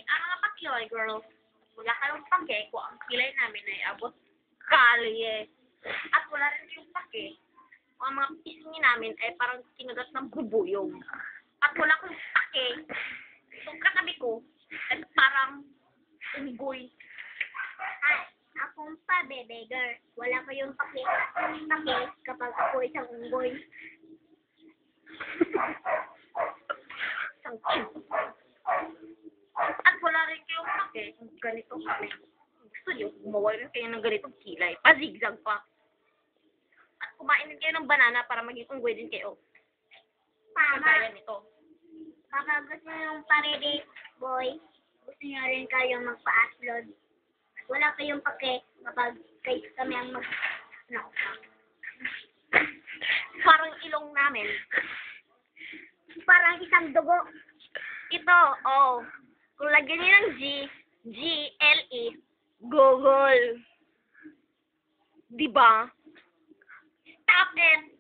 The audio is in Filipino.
mga pakyoy, girls. Wala kayong pake kung ang kilay namin ay abot kalye. At wala rin kayong pake kung ang mga pisngi namin ay parang kinugat ng bubuyog. At wala kayong pake kung katabi ko ay parang unggoy. Ay, akong pa, bebegar. Wala kayong paki kapag ako isang unggoy. Isang cute. At wala rin kayong pake kung ganito kami. Gusto nyo, gumawa rin kayo ng ganitong kilay. Pa-zigzag pa. At kumain din kayo ng banana para maging unggoy din kayo. Tama. Kagaya nito. Kapag gusto nyo yung parede, boy, gusto nyo rin kayong magpa-upload. At wala kayong pake kapag kami ang no. Parang ilong namin. Parang isang dugo. Ito, oh. Kung lagyan niyo ng G-L-E, Google. Diba? Stop it!